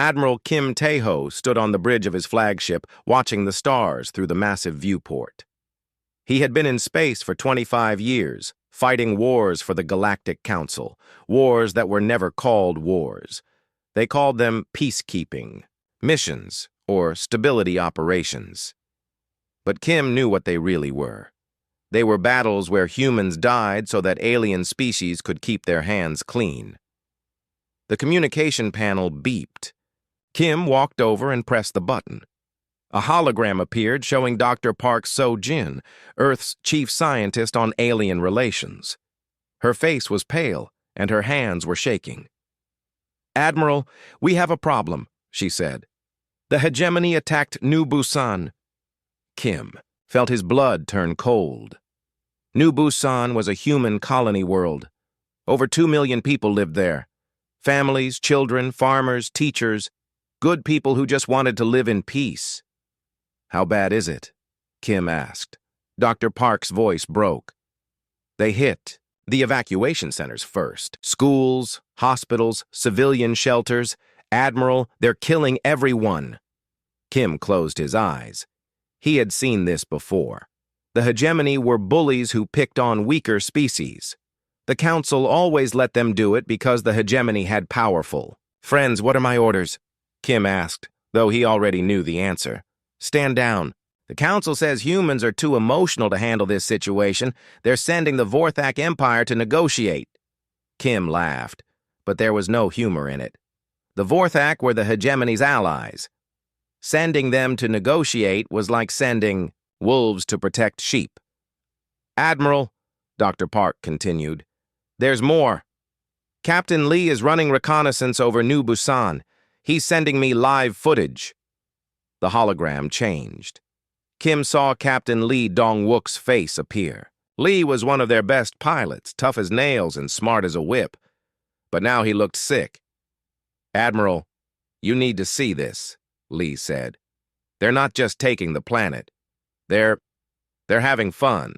Admiral Kim Tae-ho stood on the bridge of his flagship, watching the stars through the massive viewport. He had been in space for 25 years, fighting wars for the Galactic Council, wars that were never called wars. They called them peacekeeping, missions, or stability operations. But Kim knew what they really were. They were battles where humans died so that alien species could keep their hands clean. The communication panel beeped. Kim walked over and pressed the button. A hologram appeared showing Dr. Park So-jin, Earth's chief scientist on alien relations. Her face was pale, and her hands were shaking. "Admiral, we have a problem," she said. "The hegemony attacked New Busan." Kim felt his blood turn cold. New Busan was a human colony world. Over 2 million people lived there. Families, children, farmers, teachers, good people who just wanted to live in peace. "How bad is it?" Kim asked. Dr. Park's voice broke. "They hit the evacuation centers first. Schools, hospitals, civilian shelters. Admiral, they're killing everyone." Kim closed his eyes. He had seen this before. The hegemony were bullies who picked on weaker species. The council always let them do it because the hegemony had powerful. "Friends, what are my orders?" Kim asked, though he already knew the answer. "Stand down. The council says humans are too emotional to handle this situation. They're sending the Vorthak Empire to negotiate." Kim laughed, but there was no humor in it. The Vorthak were the hegemony's allies. Sending them to negotiate was like sending wolves to protect sheep. "Admiral," Dr. Park continued, "there's more. Captain Lee is running reconnaissance over New Busan. He's sending me live footage." The hologram changed. Kim saw Captain Lee Dong-wook's face appear. Lee was one of their best pilots, tough as nails and smart as a whip. But now he looked sick. "Admiral, you need to see this," Lee said. "They're not just taking the planet. They're having fun."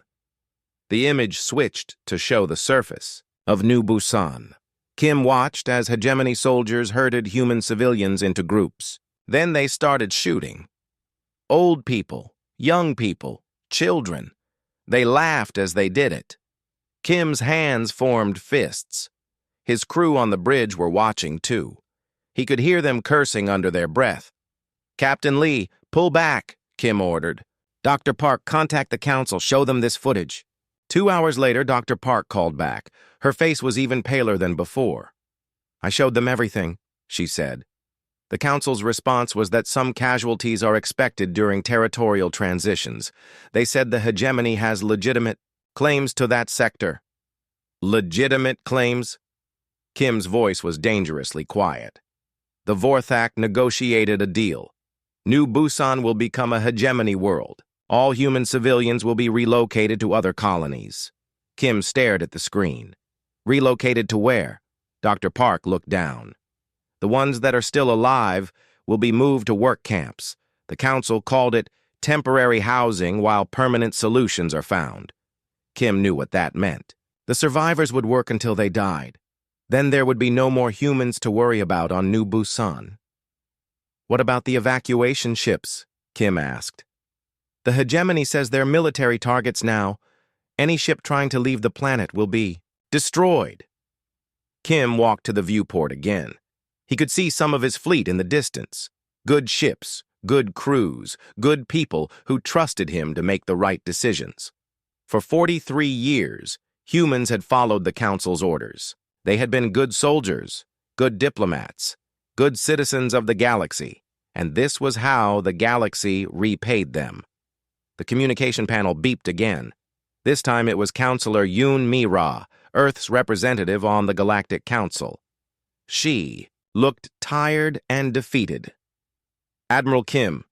The image switched to show the surface of New Busan. Kim watched as hegemony soldiers herded human civilians into groups. Then they started shooting. Old people, young people, children. They laughed as they did it. Kim's hands formed fists. His crew on the bridge were watching too. He could hear them cursing under their breath. "Captain Lee, pull back," Kim ordered. "Dr. Park, contact the council. Show them this footage." 2 hours later, Dr. Park called back. Her face was even paler than before. "I showed them everything," she said. The council's response was that some casualties are expected during territorial transitions. They said the hegemony has legitimate claims to that sector. "Legitimate claims?" Kim's voice was dangerously quiet. "The Vorthak negotiated a deal. New Busan will become a hegemony world. All human civilians will be relocated to other colonies." Kim stared at the screen. "Relocated to where?" Dr. Park looked down. "The ones that are still alive will be moved to work camps. The council called it temporary housing while permanent solutions are found." Kim knew what that meant. The survivors would work until they died. Then there would be no more humans to worry about on New Busan. "What about the evacuation ships?" Kim asked. "The hegemony says they're military targets now. Any ship trying to leave the planet will be destroyed." Kim walked to the viewport again. He could see some of his fleet in the distance. Good ships, good crews, good people who trusted him to make the right decisions. For 43 years, humans had followed the council's orders. They had been good soldiers, good diplomats, good citizens of the galaxy, and this was how the galaxy repaid them. The communication panel beeped again. This time it was Counselor Yoon Mi-ra, Earth's representative on the Galactic Council. She looked tired and defeated. "Admiral Kim,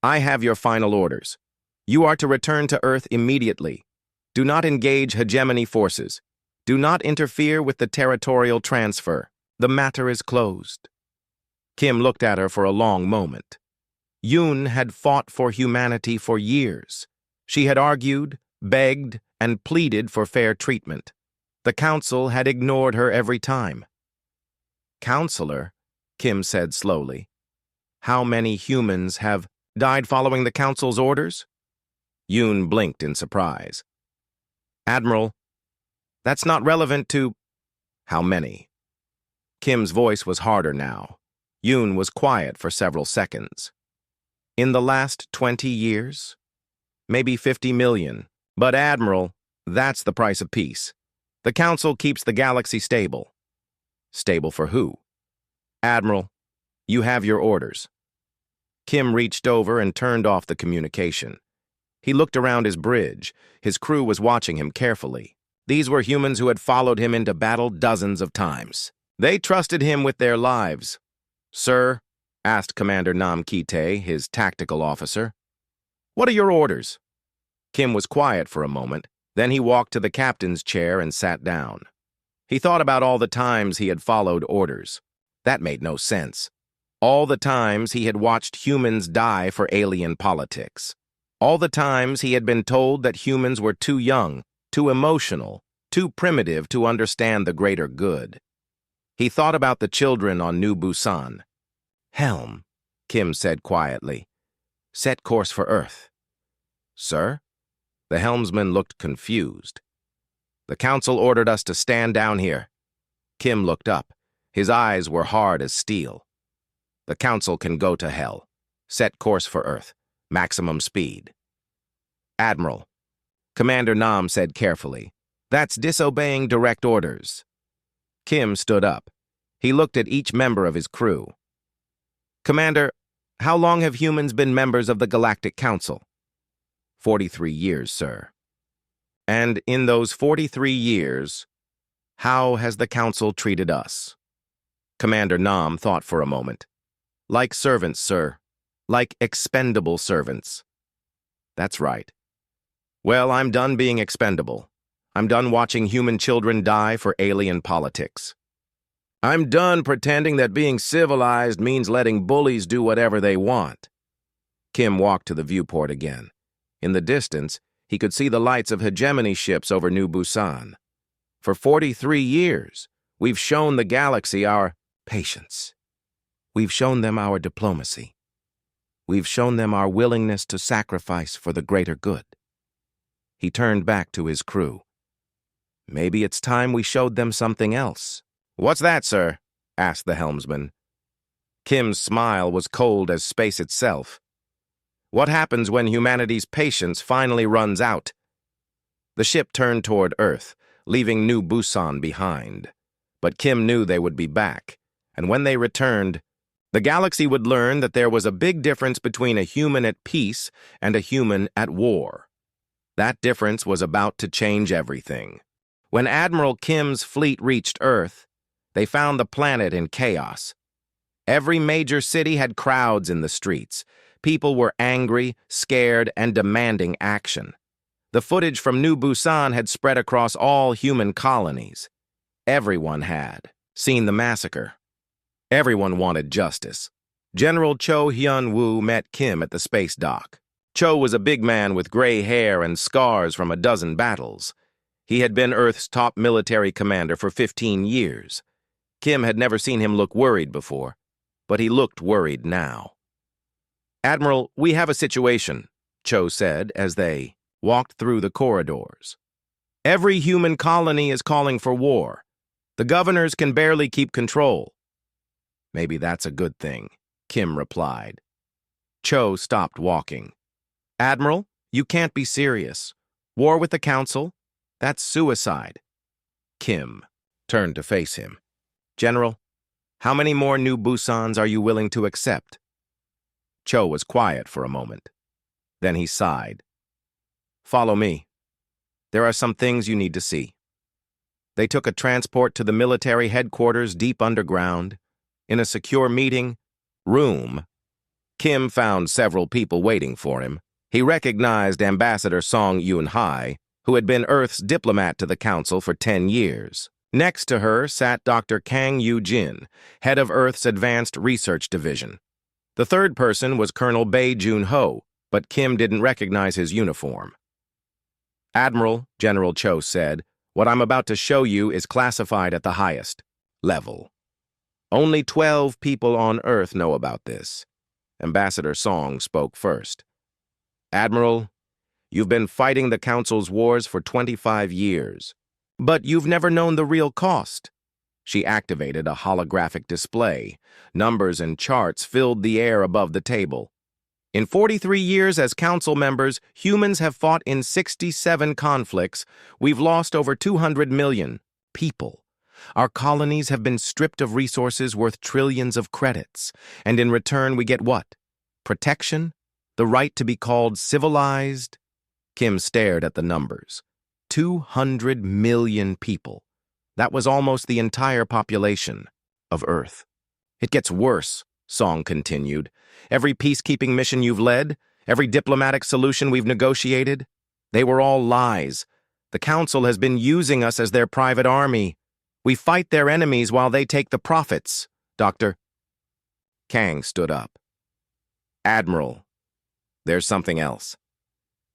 I have your final orders. You are to return to Earth immediately. Do not engage hegemony forces. Do not interfere with the territorial transfer. The matter is closed." Kim looked at her for a long moment. Yoon had fought for humanity for years. She had argued, begged, and pleaded for fair treatment. The council had ignored her every time. "Counselor," Kim said slowly, How many humans have died following the Council's orders? Yoon blinked in surprise. Admiral, that's not relevant to... How many? Kim's voice was harder now. Yoon was quiet for several seconds. In the last 20 years? Maybe 50 million. But Admiral, that's the price of peace. The Council keeps the galaxy stable. Stable for who? Admiral, you have your orders. Kim reached over and turned off the communication. He looked around his bridge. His crew was watching him carefully. These were humans who had followed him into battle dozens of times. They trusted him with their lives. Sir, asked Commander Nam Kite, his tactical officer, what are your orders? Kim was quiet for a moment. Then he walked to the captain's chair and sat down. He thought about all the times he had followed orders. That made no sense. All the times he had watched humans die for alien politics. All the times he had been told that humans were too young, too emotional, too primitive to understand the greater good. He thought about the children on New Busan. Helm, Kim said quietly. Set course for Earth. Sir? The helmsman looked confused. The Council ordered us to stand down here. Kim looked up. His eyes were hard as steel. The Council can go to hell. Set course for Earth. Maximum speed. Admiral, Commander Nam said carefully, that's disobeying direct orders. Kim stood up. He looked at each member of his crew. Commander, how long have humans been members of the Galactic Council? 43 years, sir. And in those 43 years, how has the Council treated us? Commander Nam thought for a moment. Like servants, sir. Like expendable servants. That's right. Well, I'm done being expendable. I'm done watching human children die for alien politics. I'm done pretending that being civilized means letting bullies do whatever they want. Kim walked to the viewport again. In the distance, he could see the lights of hegemony ships over New Busan. For 43 years, we've shown the galaxy our patience. We've shown them our diplomacy. We've shown them our willingness to sacrifice for the greater good. He turned back to his crew. Maybe it's time we showed them something else. What's that, sir? Asked the helmsman. Kim's smile was cold as space itself. What happens when humanity's patience finally runs out? The ship turned toward Earth, leaving New Busan behind. But Kim knew they would be back, and when they returned, the galaxy would learn that there was a big difference between a human at peace and a human at war. That difference was about to change everything. When Admiral Kim's fleet reached Earth, they found the planet in chaos. Every major city had crowds in the streets. People were angry, scared, and demanding action. The footage from New Busan had spread across all human colonies. Everyone had seen the massacre. Everyone wanted justice. General Cho Hyun-woo met Kim at the space dock. Cho was a big man with gray hair and scars from a dozen battles. He had been Earth's top military commander for 15 years. Kim had never seen him look worried before, but he looked worried now. Admiral, we have a situation, Cho said as they walked through the corridors. Every human colony is calling for war. The governors can barely keep control. Maybe that's a good thing, Kim replied. Cho stopped walking. Admiral, you can't be serious. War with the Council? That's suicide. Kim turned to face him. General, how many more New Busans are you willing to accept? Cho was quiet for a moment. Then he sighed. Follow me. There are some things you need to see. They took a transport to the military headquarters deep underground. In a secure meeting room, Kim found several people waiting for him. He recognized Ambassador Song Yun-hai, who had been Earth's diplomat to the Council for 10 years. Next to her sat Dr. Kang Yu-jin, head of Earth's Advanced Research Division. The third person was Colonel Bae Jun-ho, but Kim didn't recognize his uniform. Admiral, General Cho said, what I'm about to show you is classified at the highest level. Only 12 people on Earth know about this. Ambassador Song spoke first. Admiral, you've been fighting the Council's wars for 25 years, but you've never known the real cost. She activated a holographic display. Numbers and charts filled the air above the table. In 43 years as Council members, humans have fought in 67 conflicts. We've lost over 200 million people. Our colonies have been stripped of resources worth trillions of credits. And in return, we get what? Protection? The right to be called civilized? Kim stared at the numbers. 200 million people. That was almost the entire population of Earth. It gets worse, Song continued. Every peacekeeping mission you've led, every diplomatic solution we've negotiated, they were all lies. The Council has been using us as their private army. We fight their enemies while they take the profits, Dr. Kang stood up. Admiral, there's something else.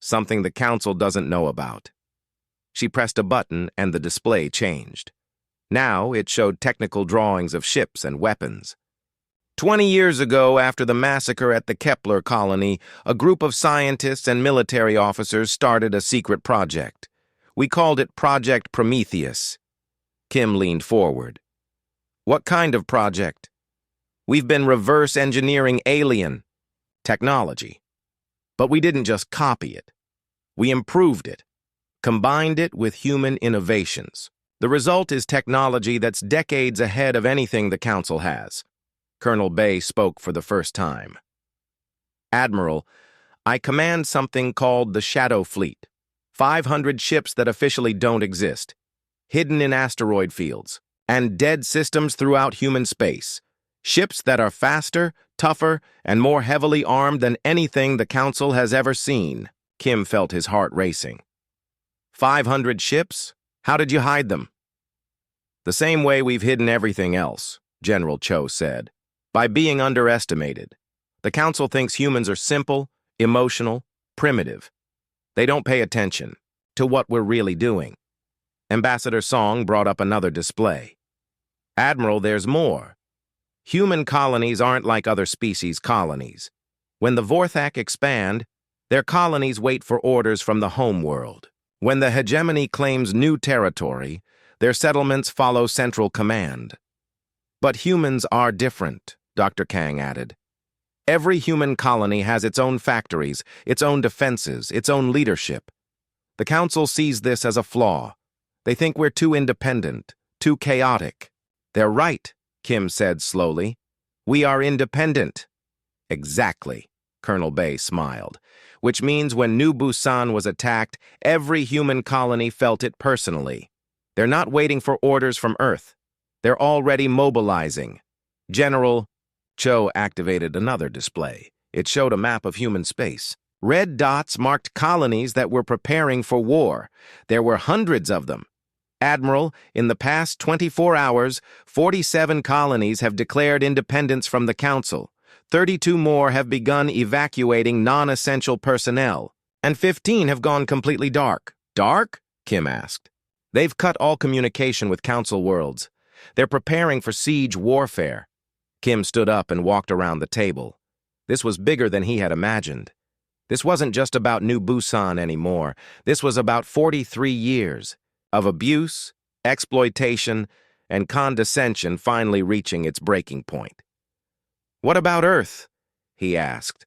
Something the Council doesn't know about. She pressed a button and the display changed. Now it showed technical drawings of ships and weapons. 20 years ago, after the massacre at the Kepler colony, a group of scientists and military officers started a secret project. We called it Project Prometheus. Kim leaned forward. What kind of project? We've been reverse engineering alien technology. But we didn't just copy it. We improved it, combined it with human innovations. The result is technology that's decades ahead of anything the Council has. Colonel Bay spoke for the first time. Admiral, I command something called the Shadow Fleet. 500 ships that officially don't exist, hidden in asteroid fields, and dead systems throughout human space. Ships that are faster, tougher, and more heavily armed than anything the Council has ever seen. Kim felt his heart racing. 500 ships? How did you hide them? The same way we've hidden everything else, General Cho said. By being underestimated. The Council thinks humans are simple, emotional, primitive. They don't pay attention to what we're really doing. Ambassador Song brought up another display. Admiral, there's more. Human colonies aren't like other species' colonies. When the Vorthak expand, their colonies wait for orders from the home world. When the hegemony claims new territory, their settlements follow central command. But humans are different, Dr. Kang added. Every human colony has its own factories, its own defenses, its own leadership. The Council sees this as a flaw. They think we're too independent, too chaotic. They're right, Kim said slowly. We are independent. Exactly, Colonel Bay smiled. Which means when New Busan was attacked, every human colony felt it personally. They're not waiting for orders from Earth. They're already mobilizing. General Cho activated another display. It showed a map of human space. Red dots marked colonies that were preparing for war. There were hundreds of them. Admiral, in the past 24 hours, 47 colonies have declared independence from the Council. 32 more have begun evacuating non-essential personnel, and 15 have gone completely dark. Dark? Kim asked. They've cut all communication with Council worlds. They're preparing for siege warfare. Kim stood up and walked around the table. This was bigger than he had imagined. This wasn't just about New Busan anymore. This was about 43 years of abuse, exploitation, and condescension finally reaching its breaking point. What about Earth? He asked.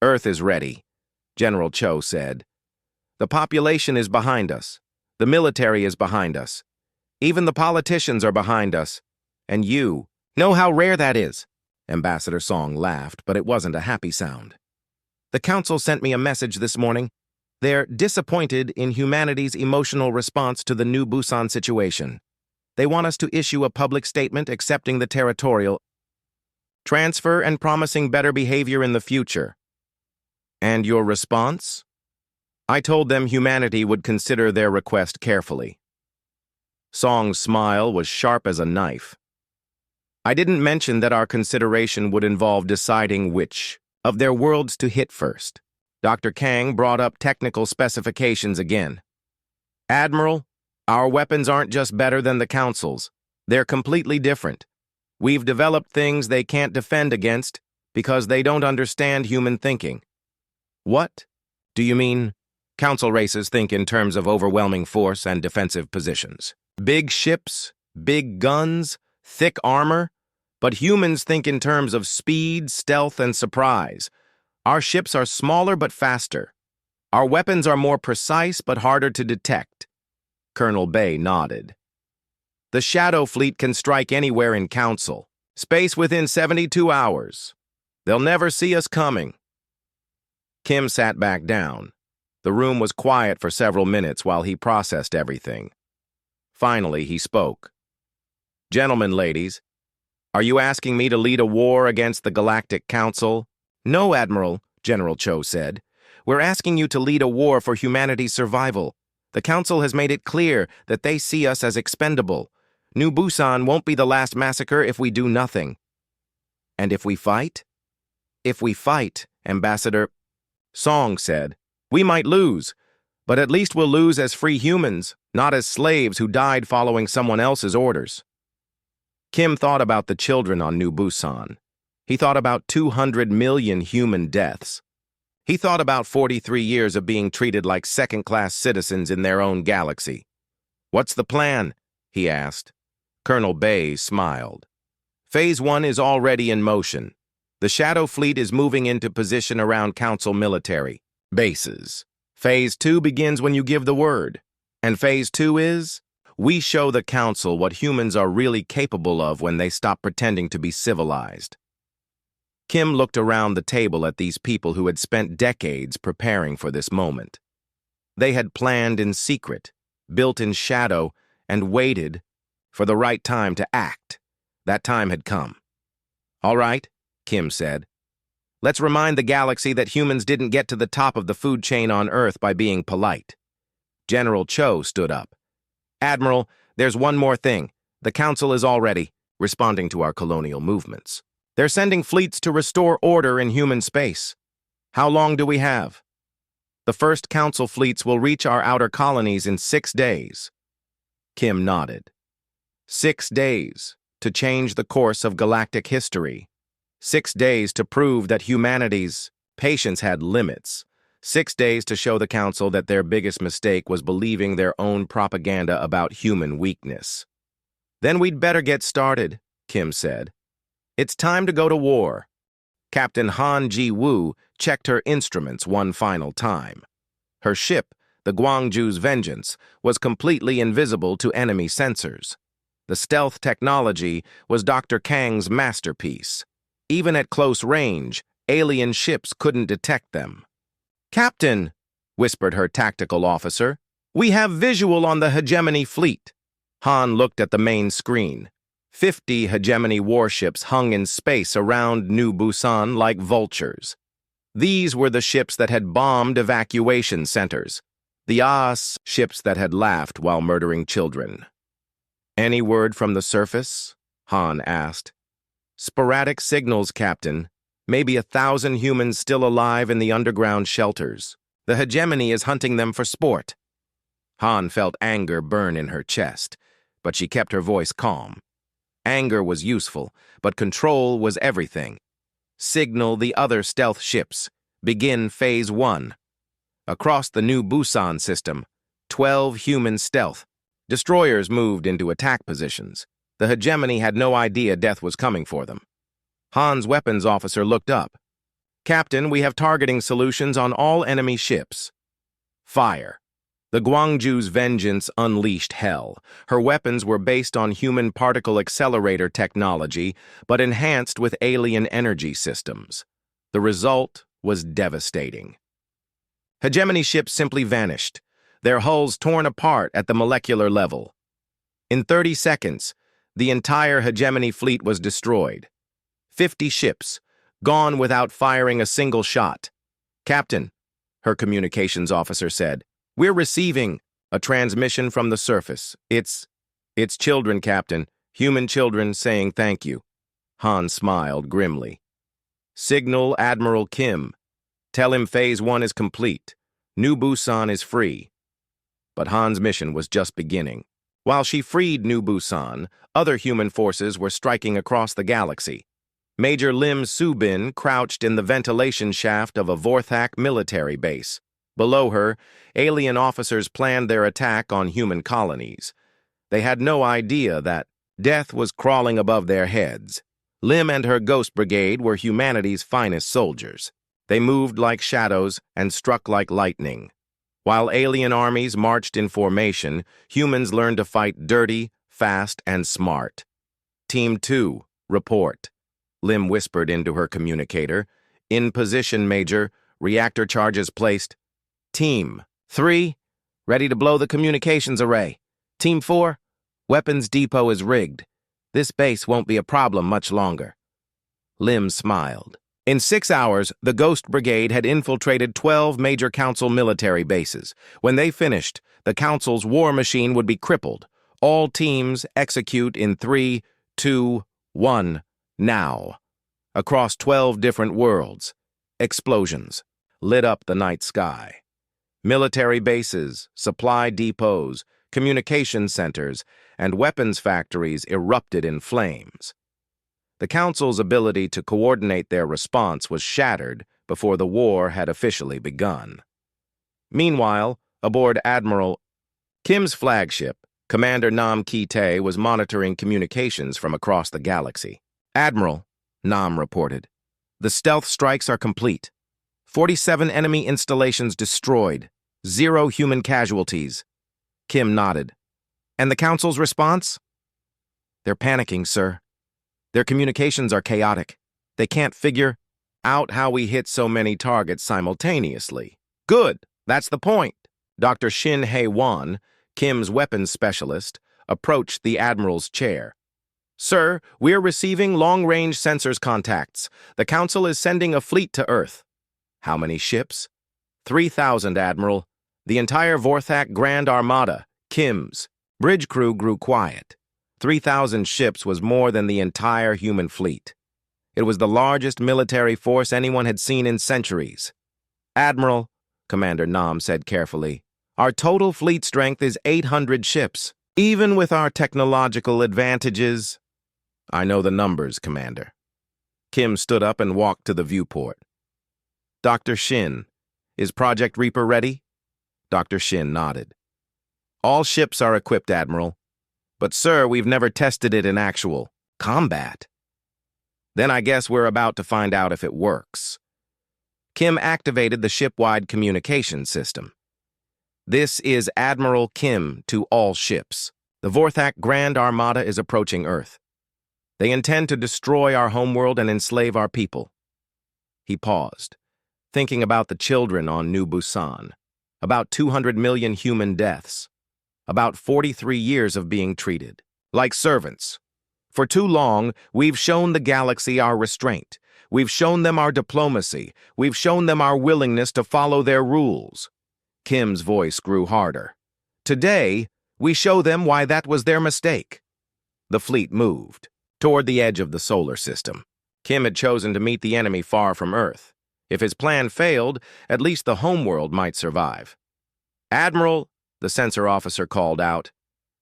Earth is ready, General Cho said. The population is behind us. The military is behind us. Even the politicians are behind us. And you know how rare that is. Ambassador Song laughed, but it wasn't a happy sound. The Council sent me a message this morning. They're disappointed in humanity's emotional response to the New Busan situation. They want us to issue a public statement accepting the territorial transfer and promising better behavior in the future. And your response? I told them humanity would consider their request carefully. Song's smile was sharp as a knife. I didn't mention that our consideration would involve deciding which of their worlds to hit first. Dr. Kang brought up technical specifications again. Admiral, our weapons aren't just better than the Council's. They're completely different. We've developed things they can't defend against, Because they don't understand human thinking. What? Do you mean? Council races think in terms of overwhelming force and defensive positions. Big ships, big guns, thick armor. But humans think in terms of speed, stealth, and surprise. Our ships are smaller but faster. Our weapons are more precise but harder to detect. Colonel Bay nodded. The Shadow Fleet can strike anywhere in Council. Space within 72 hours. They'll never see us coming. Kim sat back down. The room was quiet for several minutes while he processed everything. Finally, he spoke. Gentlemen, ladies, are you asking me to lead a war against the Galactic Council? No, Admiral, General Cho said. We're asking you to lead a war for humanity's survival. The Council has made it clear that they see us as expendable. New Busan won't be the last massacre if we do nothing. And if we fight? If we fight, Ambassador Song said, we might lose, but at least we'll lose as free humans, not as slaves who died following someone else's orders. Kim thought about the children on New Busan. He thought about 200 million human deaths. He thought about 43 years of being treated like second-class citizens in their own galaxy. What's the plan? He asked. Colonel Bay smiled. Phase 1 is already in motion. The Shadow Fleet is moving into position around Council military bases. Phase 2 begins when you give the word. And Phase 2 is, we show the Council what humans are really capable of when they stop pretending to be civilized. Kim looked around the table at these people who had spent decades preparing for this moment. They had planned in secret, built in shadow, and waited for the right time to act. That time had come. All right, Kim said. Let's remind the galaxy that humans didn't get to the top of the food chain on Earth by being polite. General Cho stood up. Admiral, there's one more thing. The Council is already responding to our colonial movements. They're sending fleets to restore order in human space. How long do we have? The first Council fleets will reach our outer colonies in 6 days. Kim nodded. 6 days to change the course of galactic history. 6 days to prove that humanity's patience had limits. 6 days to show the Council that their biggest mistake was believing their own propaganda about human weakness. Then we'd better get started, Kim said. It's time to go to war. Captain Han Ji-woo checked her instruments one final time. Her ship, the Gwangju's Vengeance, was completely invisible to enemy sensors. The stealth technology was Dr. Kang's masterpiece. Even at close range, alien ships couldn't detect them. Captain, whispered her tactical officer, we have visual on the Hegemony fleet. Han looked at the main screen. 50 Hegemony warships hung in space around New Busan like vultures. These were the ships that had bombed evacuation centers, the AAS ships that had laughed while murdering children. Any word from the surface? Han asked. Sporadic signals, Captain. Maybe 1,000 humans still alive in the underground shelters. The Hegemony is hunting them for sport. Han felt anger burn in her chest, but she kept her voice calm. Anger was useful, but control was everything. Signal the other stealth ships. Begin Phase 1. Across the New Busan system, 12 human stealth. Destroyers moved into attack positions. The Hegemony had no idea death was coming for them. Han's weapons officer looked up. Captain, we have targeting solutions on all enemy ships. Fire. The Gwangju's Vengeance unleashed hell. Her weapons were based on human particle accelerator technology, but enhanced with alien energy systems. The result was devastating. Hegemony ships simply vanished, their hulls torn apart at the molecular level. In 30 seconds, the entire Hegemony fleet was destroyed. 50 ships, gone without firing a single shot. Captain, her communications officer said, we're receiving a transmission from the surface. It's children, Captain, human children saying thank you. Han smiled grimly. Signal Admiral Kim. Tell him Phase 1 is complete. New Busan is free. But Han's mission was just beginning. While she freed New Busan, other human forces were striking across the galaxy. Major Lim Subin crouched in the ventilation shaft of a Vorthak military base. Below her, alien officers planned their attack on human colonies. They had no idea that death was crawling above their heads. Lim and her Ghost Brigade were humanity's finest soldiers. They moved like shadows and struck like lightning. While alien armies marched in formation, humans learned to fight dirty, fast, and smart. Team 2, report. Lim whispered into her communicator. In position, Major. Reactor charges placed. Team 3, ready to blow the communications array. Team 4, weapons depot is rigged. This base won't be a problem much longer. Lim smiled. In 6 hours, the Ghost Brigade had infiltrated 12 major Council military bases. When they finished, the Council's war machine would be crippled. All teams execute in 3, 2, 1, now. Across 12 different worlds, explosions lit up the night sky. Military bases, supply depots, communication centers, and weapons factories erupted in flames. The Council's ability to coordinate their response was shattered before the war had officially begun. Meanwhile, aboard Admiral Kim's flagship, Commander Nam Ki-tae was monitoring communications from across the galaxy. Admiral, Nam reported, the stealth strikes are complete. 47 enemy installations destroyed. 0 human casualties. Kim nodded. And the Council's response? They're panicking, sir. Their communications are chaotic. They can't figure out how we hit so many targets simultaneously. Good, that's the point. Dr. Shin Hae-won, Kim's weapons specialist, approached the Admiral's chair. Sir, we're receiving long-range sensors contacts. The Council is sending a fleet to Earth. How many ships? 3,000, Admiral. The entire Vorthak Grand Armada, Kim's. Bridge crew grew quiet. 3,000 ships was more than the entire human fleet. It was the largest military force anyone had seen in centuries. Admiral, Commander Nam said carefully, our total fleet strength is 800 ships. Even with our technological advantages, I know the numbers, Commander. Kim stood up and walked to the viewport. Dr. Shin, is Project Reaper ready? Dr. Shin nodded. All ships are equipped, Admiral. But, sir, we've never tested it in actual combat. Then I guess we're about to find out if it works. Kim activated the ship-wide communication system. This is Admiral Kim to all ships. The Vorthak Grand Armada is approaching Earth. They intend to destroy our homeworld and enslave our people. He paused, thinking about the children on New Busan, about 200 million human deaths, about 43 years of being treated like servants. For too long, we've shown the galaxy our restraint. We've shown them our diplomacy. We've shown them our willingness to follow their rules. Kim's voice grew harder. Today, we show them why that was their mistake. The fleet moved toward the edge of the solar system. Kim had chosen to meet the enemy far from Earth. If his plan failed, at least the homeworld might survive. Admiral, the sensor officer called out,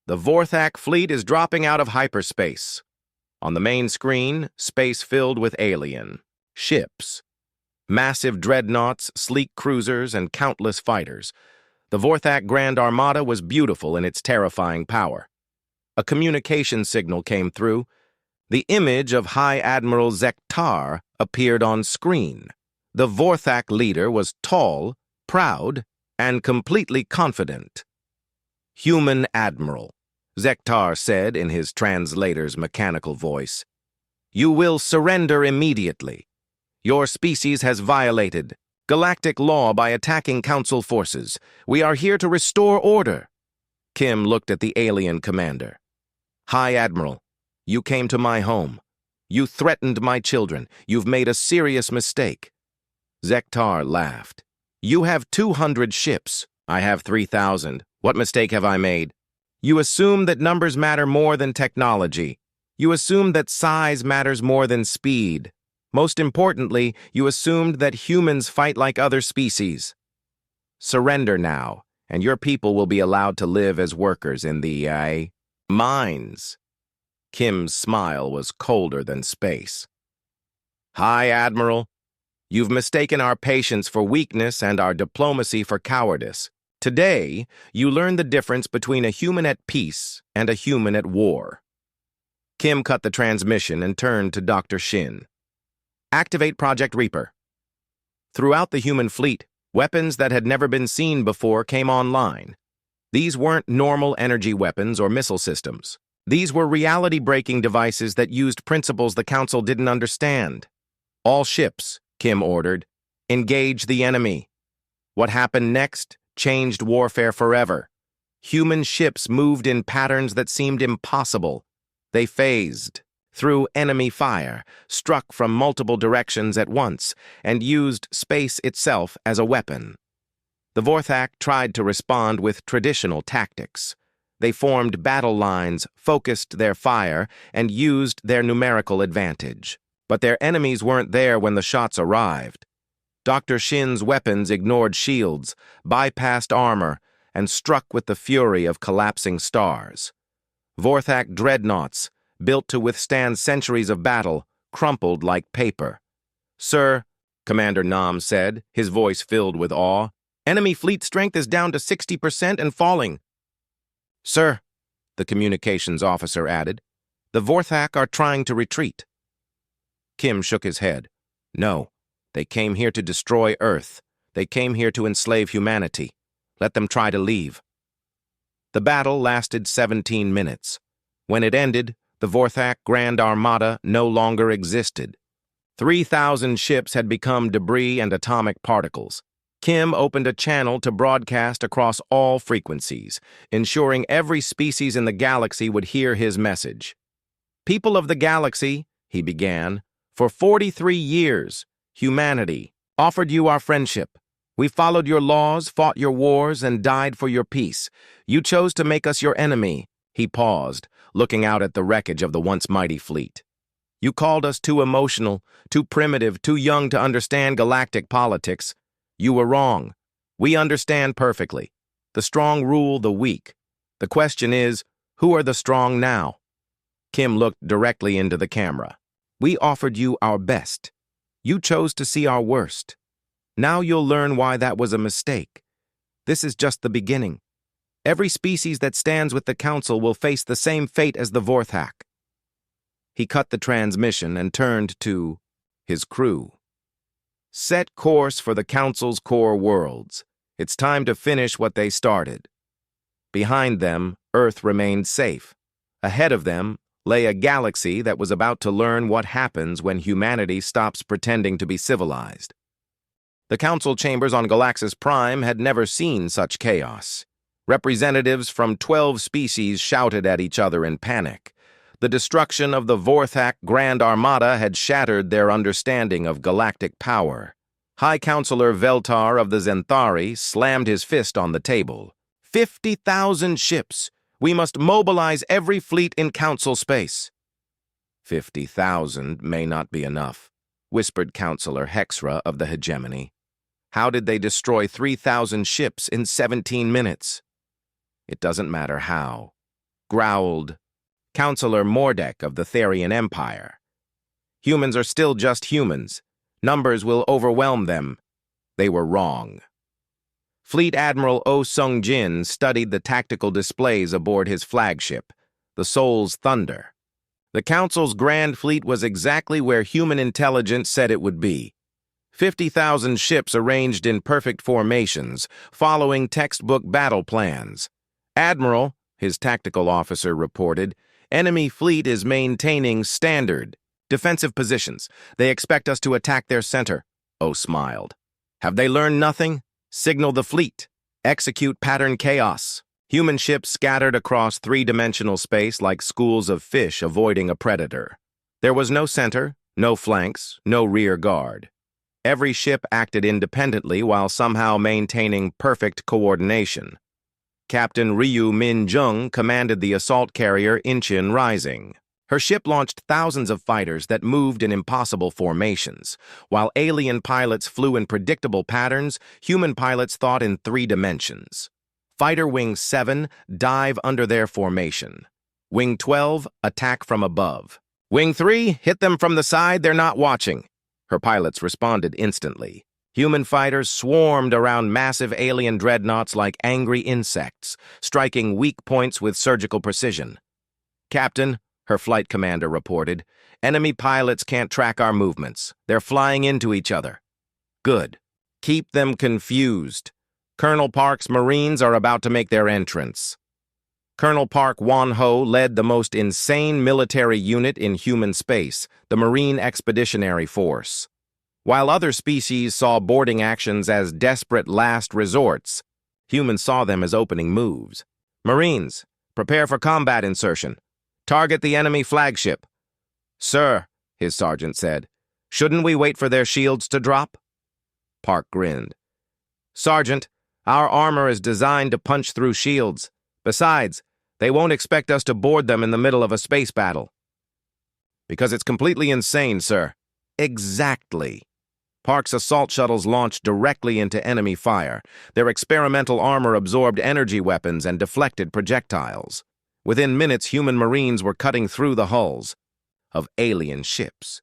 the Vorthak fleet is dropping out of hyperspace. On the main screen, space filled with alien ships. Massive dreadnoughts, sleek cruisers, and countless fighters. The Vorthak Grand Armada was beautiful in its terrifying power. A communication signal came through. The image of High Admiral Zektar appeared on screen. The Vorthak leader was tall, proud, and completely confident. Human Admiral, Zektar said in his translator's mechanical voice. You will surrender immediately. Your species has violated galactic law by attacking Council forces. We are here to restore order. Kim looked at the alien commander. High Admiral, you came to my home. You threatened my children. You've made a serious mistake. Zektar laughed. You have 200 ships. I have 3,000. What mistake have I made? You assume that numbers matter more than technology. You assume that size matters more than speed. Most importantly, you assumed that humans fight like other species. Surrender now, and your people will be allowed to live as workers in the, mines. Kim's smile was colder than space. "Hi, Admiral. You've mistaken our patience for weakness and our diplomacy for cowardice. Today, you learn the difference between a human at peace and a human at war." Kim cut the transmission and turned to Dr. Shin. "Activate Project Reaper." Throughout the human fleet, weapons that had never been seen before came online. These weren't normal energy weapons or missile systems. These were reality-breaking devices that used principles the Council didn't understand. "All ships," Kim ordered, "engage the enemy." What happened next changed warfare forever. Human ships moved in patterns that seemed impossible. They phased through enemy fire, struck from multiple directions at once, and used space itself as a weapon. The Vorthak tried to respond with traditional tactics. They formed battle lines, focused their fire, and used their numerical advantage. But their enemies weren't there when the shots arrived. Dr. Shin's weapons ignored shields, bypassed armor, and struck with the fury of collapsing stars. Vorthak dreadnoughts, built to withstand centuries of battle, crumpled like paper. "Sir," Commander Nam said, his voice filled with awe, "enemy fleet strength is down to 60% and falling." "Sir," the communications officer added, "the Vorthak are trying to retreat." Kim shook his head. "No, they came here to destroy Earth. They came here to enslave humanity. Let them try to leave." The battle lasted 17 minutes. When it ended, the Vorthak Grand Armada no longer existed. 3,000 ships had become debris and atomic particles. Kim opened a channel to broadcast across all frequencies, ensuring every species in the galaxy would hear his message. "People of the galaxy," he began, "for 43 years, humanity offered you our friendship. We followed your laws, fought your wars, and died for your peace. You chose to make us your enemy." He paused, looking out at the wreckage of the once mighty fleet. "You called us too emotional, too primitive, too young to understand galactic politics. You were wrong. We understand perfectly. The strong rule the weak. The question is, who are the strong now?" Kim looked directly into the camera. "We offered you our best. You chose to see our worst. Now you'll learn why that was a mistake. This is just the beginning. Every species that stands with the Council will face the same fate as the Vorthak." He cut the transmission and turned to his crew. "Set course for the Council's core worlds. It's time to finish what they started." Behind them, Earth remained safe. Ahead of them lay a galaxy that was about to learn what happens when humanity stops pretending to be civilized. The Council chambers on Galaxis Prime had never seen such chaos. Representatives from 12 species shouted at each other in panic. The destruction of the Vorthak Grand Armada had shattered their understanding of galactic power. High Counselor Veltar of the Zenthari slammed his fist on the table. 50,000 ships! We must mobilize every fleet in Council space." 50,000 may not be enough, whispered Counselor Hexra of the Hegemony. "How did they destroy 3,000 ships in 17 minutes? "It doesn't matter how," growled Counselor Mordek of the Therian Empire. "Humans are still just humans. Numbers will overwhelm them." They were wrong. Fleet Admiral Oh Sung-jin studied the tactical displays aboard his flagship, the Soul's Thunder. The Council's Grand Fleet was exactly where human intelligence said it would be. 50,000 ships arranged in perfect formations, following textbook battle plans. "Admiral," his tactical officer reported, "enemy fleet is maintaining standard defensive positions. They expect us to attack their center." Oh smiled. "Have they learned nothing? Signal the fleet. Execute pattern chaos." Human ships scattered across three-dimensional space like schools of fish avoiding a predator. There was no center, no flanks, no rear guard. Every ship acted independently while somehow maintaining perfect coordination. Captain Ryu Min-jung commanded the assault carrier Incheon Rising. Her ship launched thousands of fighters that moved in impossible formations. While alien pilots flew in predictable patterns, human pilots thought in 3 dimensions. Fighter Wing 7, dive under their formation. Wing 12, attack from above. Wing 3, hit them from the side, they're not watching. Her pilots responded instantly. Human fighters swarmed around massive alien dreadnoughts like angry insects, striking weak points with surgical precision. "Captain," her flight commander reported, "enemy pilots can't track our movements. They're flying into each other." "Good. Keep them confused. Colonel Park's Marines are about to make their entrance." Colonel Park Won-ho led the most insane military unit in human space, the Marine Expeditionary Force. While other species saw boarding actions as desperate last resorts, humans saw them as opening moves. "Marines, prepare for combat insertion. Target the enemy flagship." "Sir," his sergeant said, "shouldn't we wait for their shields to drop?" Park grinned. "Sergeant, our armor is designed to punch through shields. Besides, they won't expect us to board them in the middle of a space battle." "Because it's completely insane, sir." "Exactly." Park's assault shuttles launched directly into enemy fire. Their experimental armor absorbed energy weapons and deflected projectiles. Within minutes, human Marines were cutting through the hulls of alien ships.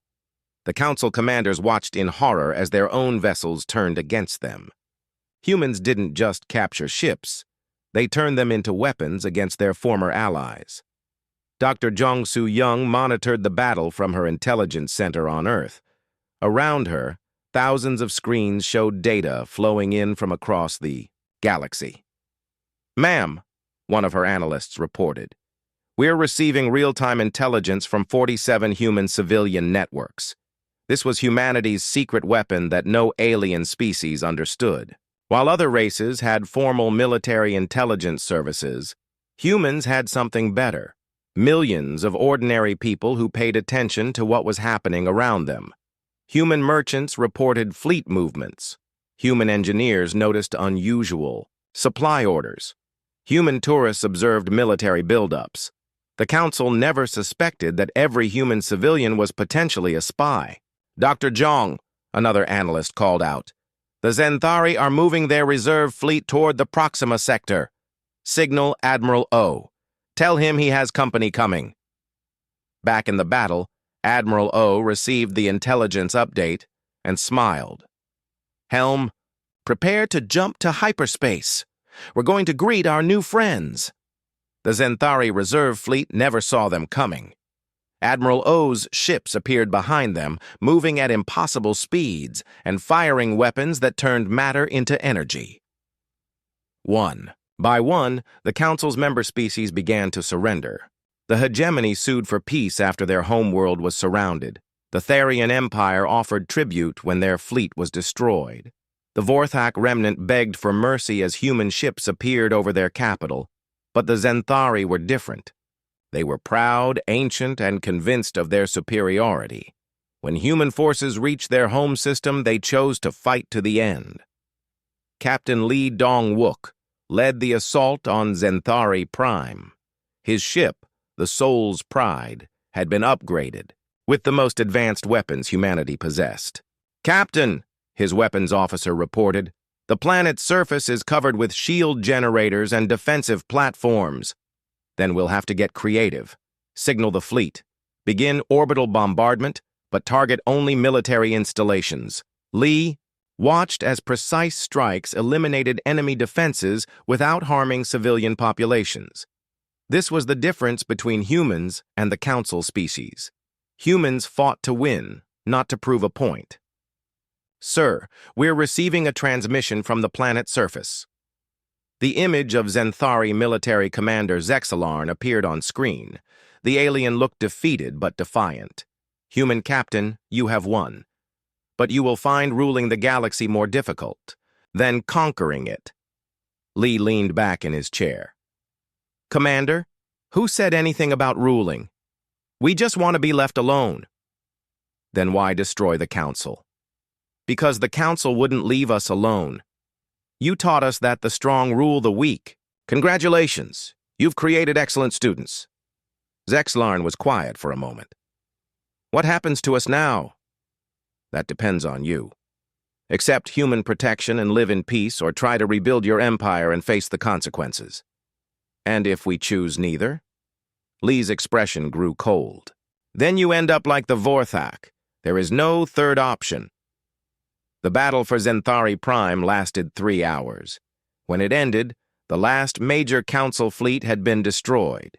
The Council commanders watched in horror as their own vessels turned against them. Humans didn't just capture ships. They turned them into weapons against their former allies. Dr. Jong Soo-young monitored the battle from her intelligence center on Earth. Around her, thousands of screens showed data flowing in from across the galaxy. "Ma'am," one of her analysts reported, "we're receiving real-time intelligence from 47 human civilian networks. This was humanity's secret weapon that no alien species understood. While other races had formal military intelligence services, humans had something better. Millions of ordinary people who paid attention to what was happening around them. Human merchants reported fleet movements. Human engineers noticed unusual supply orders. Human tourists observed military buildups. The Council never suspected that every human civilian was potentially a spy. "Dr. Jong," another analyst called out, "the Zenthari are moving their reserve fleet toward the Proxima sector. Signal Admiral O. Tell him he has company coming." Back in the battle, Admiral O received the intelligence update and smiled. "Helm, prepare to jump to hyperspace. We're going to greet our new friends." The Zenthari reserve fleet never saw them coming. Admiral O's ships appeared behind them, moving at impossible speeds and firing weapons that turned matter into energy. One by one, the Council's member species began to surrender. The hegemony sued for peace after their homeworld was surrounded. The Therian Empire offered tribute when their fleet was destroyed. The Vorthak remnant begged for mercy as human ships appeared over their capital, but the Zenthari were different. They were proud, ancient, and convinced of their superiority. When human forces reached their home system, they chose to fight to the end. Captain Lee Dong-wook led the assault on Zenthari Prime. His ship, the Soul's Pride, had been upgraded with the most advanced weapons humanity possessed. "Captain," his weapons officer reported, "the planet's surface is covered with shield generators and defensive platforms. Then we'll have to get creative. Signal the fleet. Begin orbital bombardment, but target only military installations." Lee watched as precise strikes eliminated enemy defenses without harming civilian populations. This was the difference between humans and the Council species. Humans fought to win, not to prove a point. "Sir, we're receiving a transmission from the planet's surface." The image of Zenthari military commander Zexalarn appeared on screen. The alien looked defeated but defiant. "Human captain, you have won. But you will find ruling the galaxy more difficult than conquering it." Lee leaned back in his chair. "Commander, who said anything about ruling? We just want to be left alone." "Then why destroy the Council?" "Because the Council wouldn't leave us alone. You taught us that the strong rule the weak. Congratulations, you've created excellent students." Zexlarn was quiet for a moment. "What happens to us now?" "That depends on you. Accept human protection and live in peace, or try to rebuild your empire and face the consequences." "And if we choose neither?" Lee's expression grew cold. "Then you end up like the Vorthak. There is no third option. The battle for Zenthari Prime lasted 3 hours. When it ended, the last major council fleet had been destroyed.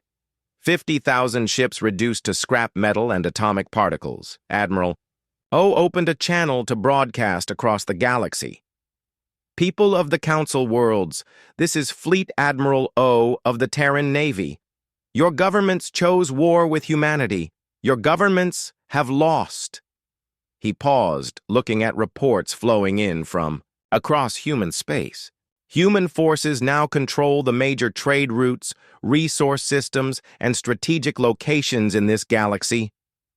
50,000 ships reduced to scrap metal and atomic particles. Admiral O opened a channel to broadcast across the galaxy. People of the Council worlds, this is Fleet Admiral O of the Terran Navy. Your governments chose war with humanity. Your governments have lost. He paused, looking at reports flowing in from across human space. Human forces now control the major trade routes, resource systems, and strategic locations in this galaxy.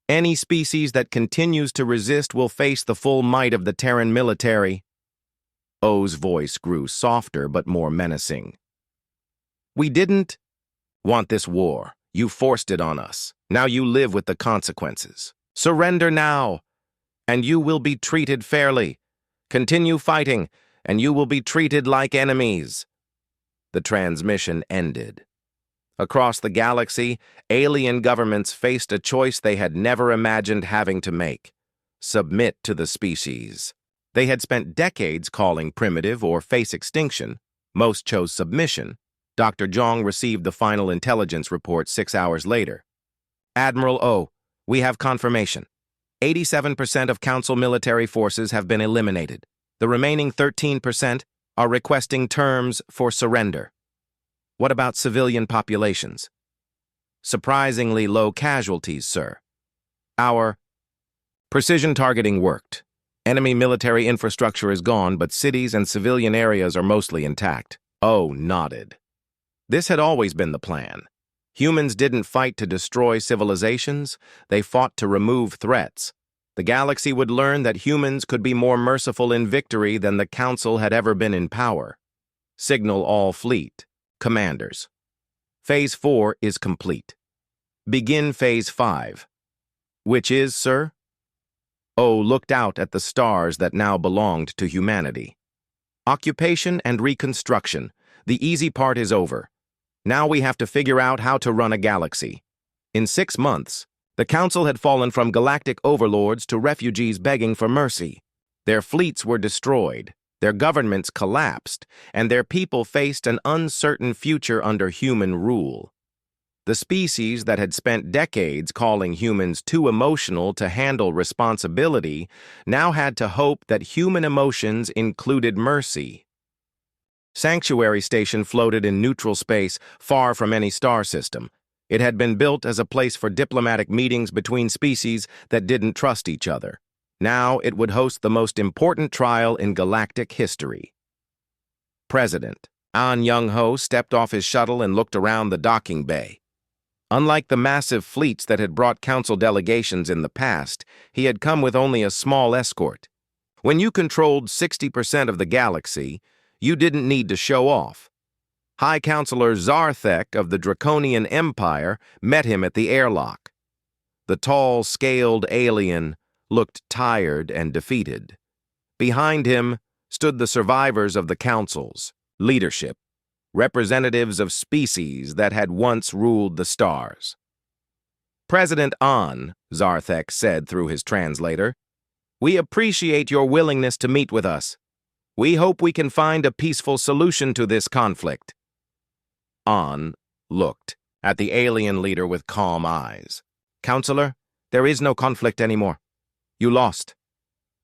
Any species that continues to resist will face the full might of the Terran military. O's voice grew softer but more menacing. We didn't want this war. You forced it on us. Now you live with the consequences. Surrender now, and you will be treated fairly. Continue fighting, and you will be treated like enemies. The transmission ended. Across the galaxy, alien governments faced a choice they had never imagined having to make: submit to the species. They had spent decades calling primitive or face extinction. Most chose submission. Dr. Zhang received the final intelligence report 6 hours later. Admiral O, we have confirmation. 87% of Council military forces have been eliminated. The remaining 13% are requesting terms for surrender. What about civilian populations? Surprisingly low casualties, sir. Our precision targeting worked. Enemy military infrastructure is gone, but cities and civilian areas are mostly intact. O nodded. This had always been the plan. Humans didn't fight to destroy civilizations, they fought to remove threats. The galaxy would learn that humans could be more merciful in victory than the Council had ever been in power. Signal all fleet. Commanders. Phase 4 is complete. Begin Phase 5. Which is, sir? O looked out at the stars that now belonged to humanity. Occupation and reconstruction. The easy part is over. Now we have to figure out how to run a galaxy. In 6 months, the Council had fallen from galactic overlords to refugees begging for mercy. Their fleets were destroyed, their governments collapsed, and their people faced an uncertain future under human rule. The species that had spent decades calling humans too emotional to handle responsibility now had to hope that human emotions included mercy. Sanctuary Station floated in neutral space, far from any star system. It had been built as a place for diplomatic meetings between species that didn't trust each other. Now it would host the most important trial in galactic history. President An Young-ho stepped off his shuttle and looked around the docking bay. Unlike the massive fleets that had brought Council delegations in the past, he had come with only a small escort. When you controlled 60% of the galaxy, you didn't need to show off. High Counselor Zarthek of the Draconian Empire met him at the airlock. The tall, scaled alien looked tired and defeated. Behind him stood the survivors of the Council's leadership, representatives of species that had once ruled the stars. President An, Zarthek said through his translator, "We appreciate your willingness to meet with us. We hope we can find a peaceful solution to this conflict." An looked at the alien leader with calm eyes. "Counselor, there is no conflict anymore. You lost.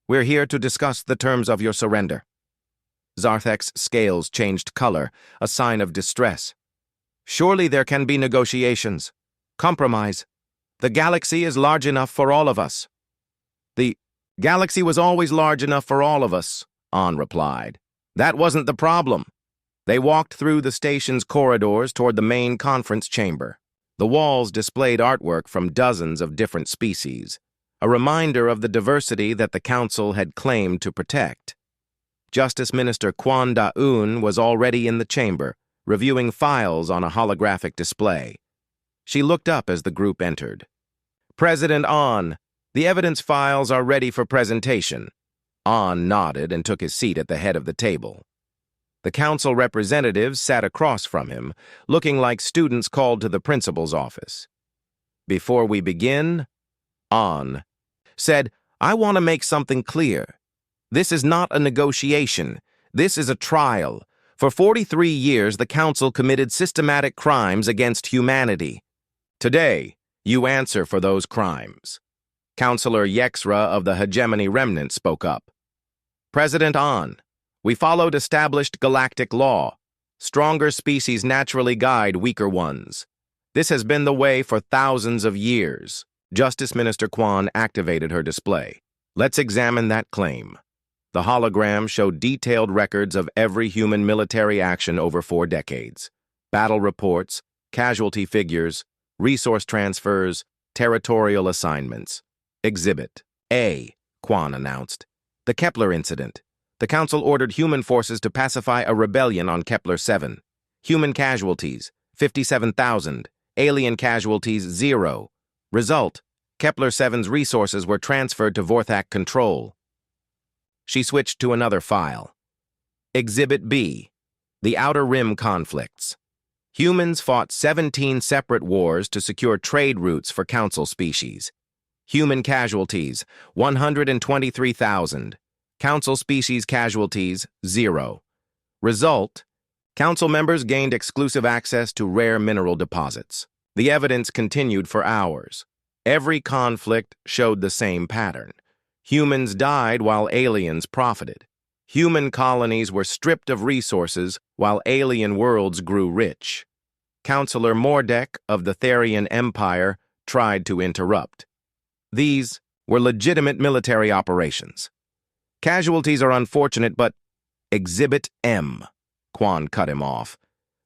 We're here to discuss the terms of your surrender." Zarthek's scales changed color, a sign of distress. "Surely there can be negotiations. Compromise. The galaxy is large enough for all of us." "The galaxy was always large enough for all of us," An replied. "That wasn't the problem." They walked through the station's corridors toward the main conference chamber. The walls displayed artwork from dozens of different species, a reminder of the diversity that the Council had claimed to protect. Justice Minister Kwon Da-eun was already in the chamber, reviewing files on a holographic display. She looked up as the group entered. "President An, the evidence files are ready for presentation." An nodded and took his seat at the head of the table. The Council representatives sat across from him, looking like students called to the principal's office. "Before we begin," An said, I want to make something clear. This is not a negotiation. This is a trial. For 43 years, the Council committed systematic crimes against humanity. Today, you answer for those crimes. Counselor Yexra of the Hegemony Remnant spoke up. President On, we followed established galactic law. Stronger species naturally guide weaker ones. This has been the way for thousands of years. Justice Minister Kwan activated her display. Let's examine that claim. The hologram showed detailed records of every human military action over 4 decades. Battle reports, casualty figures, resource transfers, territorial assignments. Exhibit A, Kwan announced. The Kepler incident. The Council ordered human forces to pacify a rebellion on Kepler 7. Human casualties, 57,000. Alien casualties, 0. Result, Kepler 7's resources were transferred to Vorthak control. She switched to another file. Exhibit B, the Outer Rim conflicts. Humans fought 17 separate wars to secure trade routes for Council species. Human casualties, 123,000. Council species casualties, 0. Result, Council members gained exclusive access to rare mineral deposits. The evidence continued for hours. Every conflict showed the same pattern. Humans died while aliens profited. Human colonies were stripped of resources while alien worlds grew rich. Counselor Mordek of the Therian Empire tried to interrupt. These were legitimate military operations. Casualties are unfortunate, but Exhibit M, Kwan cut him off.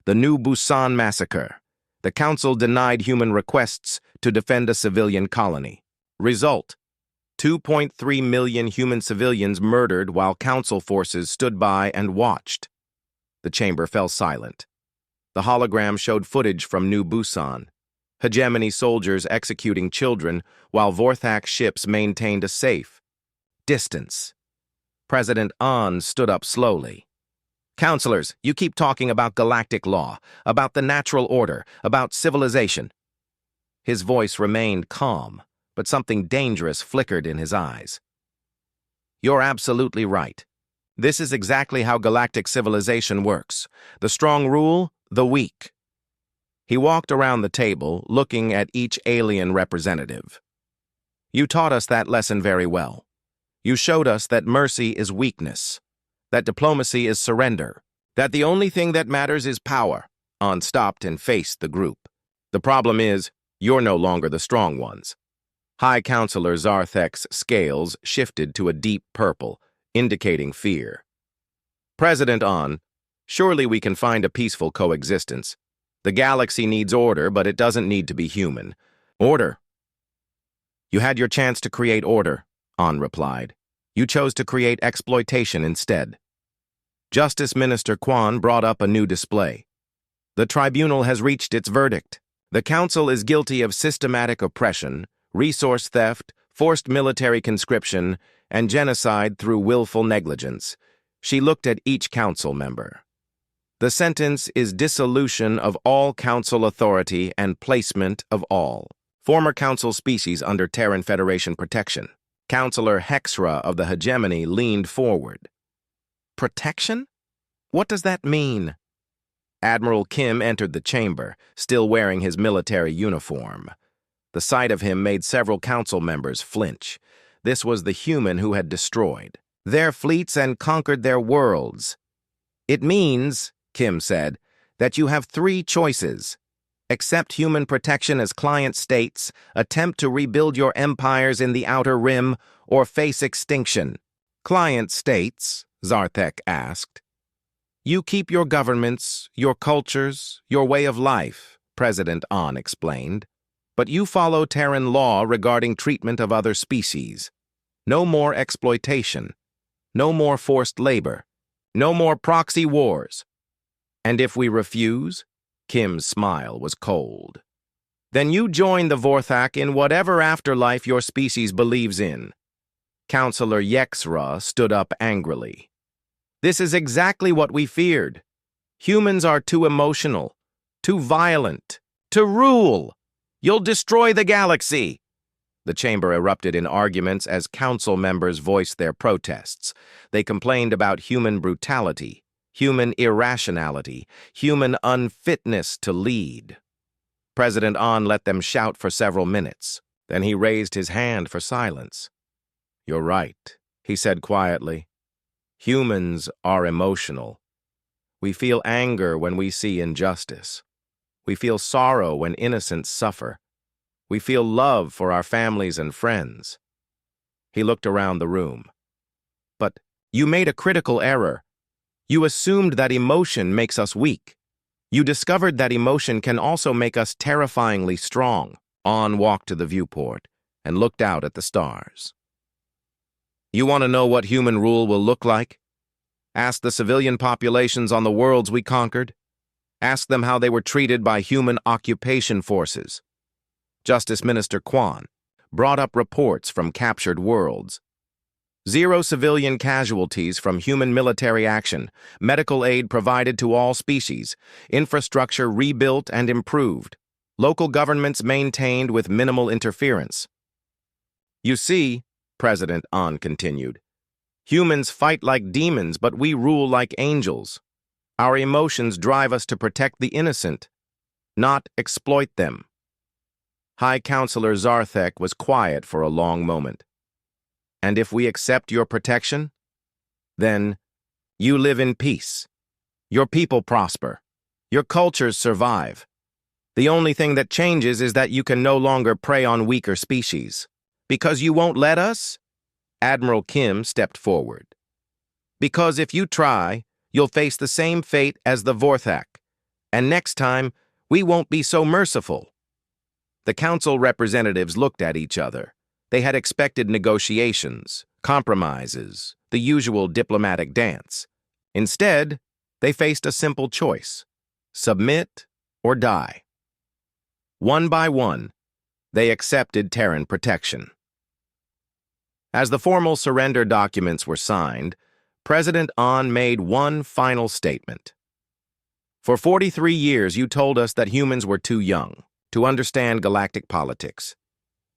The New Busan massacre. The Council denied human requests to defend a civilian colony. Result, 2.3 million human civilians murdered while Council forces stood by and watched. The chamber fell silent. The hologram showed footage from New Busan. Hegemony soldiers executing children while Vorthak ships maintained a safe distance. President An stood up slowly. Counselors, you keep talking about galactic law, about the natural order, about civilization. His voice remained calm, but something dangerous flickered in his eyes. You're absolutely right. This is exactly how galactic civilization works. The strong rule, the weak. He walked around the table, looking at each alien representative. You taught us that lesson very well. You showed us that mercy is weakness, that diplomacy is surrender, that the only thing that matters is power. An stopped and faced the group. The problem is, you're no longer the strong ones. High Counselor Zarthek's scales shifted to a deep purple, indicating fear. President An, surely we can find a peaceful coexistence. The galaxy needs order, but it doesn't need to be human. Order. You had your chance to create order, An replied. You chose to create exploitation instead. Justice Minister Kwan brought up a new display. The tribunal has reached its verdict. The Council is guilty of systematic oppression, resource theft, forced military conscription, and genocide through willful negligence. She looked at each Council member. The sentence is dissolution of all Council authority and placement of all former Council species under Terran Federation protection. Counselor Hexra of the Hegemony leaned forward. Protection? What does that mean? Admiral Kim entered the chamber, still wearing his military uniform. The sight of him made several Council members flinch. This was the human who had destroyed their fleets and conquered their worlds. It means, Kim said, that you have 3 choices. Accept human protection as client states, attempt to rebuild your empires in the Outer Rim, or face extinction. Client states, Zarthek asked. You keep your governments, your cultures, your way of life, President An explained. But you follow Terran law regarding treatment of other species. No more exploitation. No more forced labor. No more proxy wars. And if we refuse? Kim's smile was cold. Then you join the Vorthak in whatever afterlife your species believes in. Counselor Yexra stood up angrily. This is exactly what we feared. Humans are too emotional, too violent, to rule. You'll destroy the galaxy. The chamber erupted in arguments as council members voiced their protests. They complained about human brutality, human irrationality, human unfitness to lead. President An let them shout for several minutes. Then he raised his hand for silence. "You're right," he said quietly. "Humans are emotional. We feel anger when we see injustice. We feel sorrow when innocents suffer. We feel love for our families and friends." He looked around the room. "But you made a critical error. You assumed that emotion makes us weak. You discovered that emotion can also make us terrifyingly strong." An walked to the viewport and looked out at the stars. "You want to know what human rule will look like? Ask the civilian populations on the worlds we conquered. Ask them how they were treated by human occupation forces." Justice Minister Kwan brought up reports from captured worlds. 0 civilian casualties from human military action, medical aid provided to all species, infrastructure rebuilt and improved, local governments maintained with minimal interference. "You see," President An continued, "humans fight like demons, but we rule like angels. Our emotions drive us to protect the innocent, not exploit them." High Counselor Zarthek was quiet for a long moment. "And if we accept your protection, then you live in peace. Your people prosper. Your cultures survive. The only thing that changes is that you can no longer prey on weaker species. Because you won't let us?" Admiral Kim stepped forward. "Because if you try, you'll face the same fate as the Vorthak. And next time, we won't be so merciful." The council representatives looked at each other. They had expected negotiations, compromises, the usual diplomatic dance. Instead, they faced a simple choice: submit or die. One by one, they accepted Terran protection. As the formal surrender documents were signed, President An made one final statement. "For 43 years, you told us that humans were too young to understand galactic politics.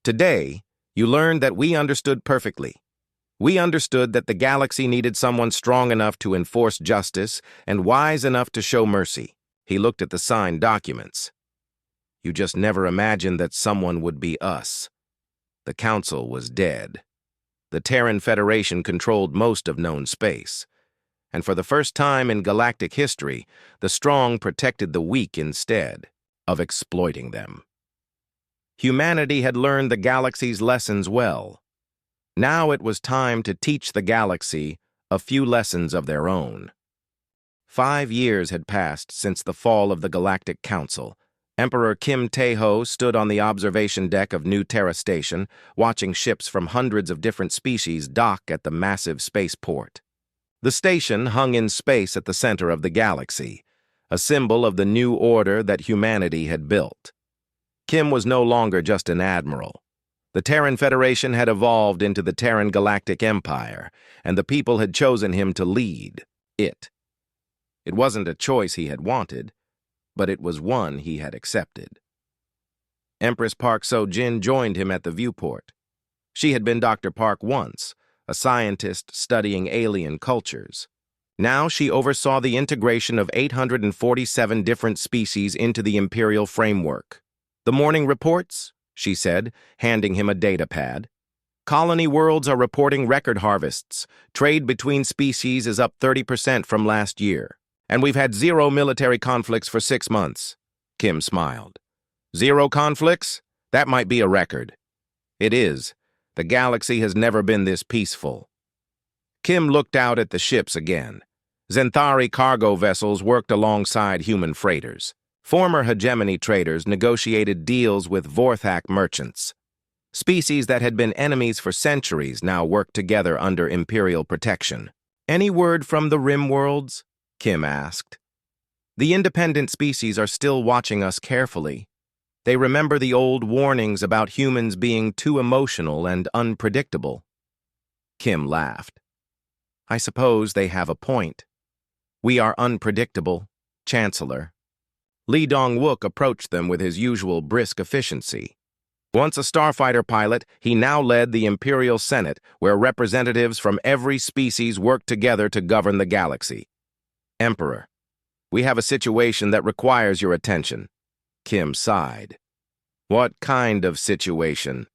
Today, you learned that we understood perfectly. We understood that the galaxy needed someone strong enough to enforce justice and wise enough to show mercy." He looked at the signed documents. "You just never imagined that someone would be us." The Council was dead. The Terran Federation controlled most of known space. And for the first time in galactic history, the strong protected the weak instead of exploiting them. Humanity had learned the galaxy's lessons well. Now it was time to teach the galaxy a few lessons of their own. 5 years had passed since the fall of the Galactic Council. Emperor Kim Tae-ho stood on the observation deck of New Terra Station, watching ships from hundreds of different species dock at the massive spaceport. The station hung in space at the center of the galaxy, a symbol of the new order that humanity had built. Kim was no longer just an admiral. The Terran Federation had evolved into the Terran Galactic Empire, and the people had chosen him to lead it. It wasn't a choice he had wanted, but it was one he had accepted. Empress Park So-jin joined him at the viewport. She had been Dr. Park once, a scientist studying alien cultures. Now she oversaw the integration of 847 different species into the Imperial framework. "The morning reports," she said, handing him a data pad. "Colony worlds are reporting record harvests. Trade between species is up 30% from last year. And we've had 0 military conflicts for 6 months." Kim smiled. "0 conflicts? That might be a record." "It is. The galaxy has never been this peaceful." Kim looked out at the ships again. Zenthari cargo vessels worked alongside human freighters. Former hegemony traders negotiated deals with Vorthak merchants. Species that had been enemies for centuries now worked together under Imperial protection. "Any word from the Rim worlds?" Kim asked. "The independent species are still watching us carefully. They remember the old warnings about humans being too emotional and unpredictable." Kim laughed. "I suppose they have a point. We are unpredictable, Chancellor." Lee Dong-wook approached them with his usual brisk efficiency. Once a starfighter pilot, he now led the Imperial Senate, where representatives from every species worked together to govern the galaxy. Emperor, we have a situation that requires your attention. Kim sighed. What kind of situation?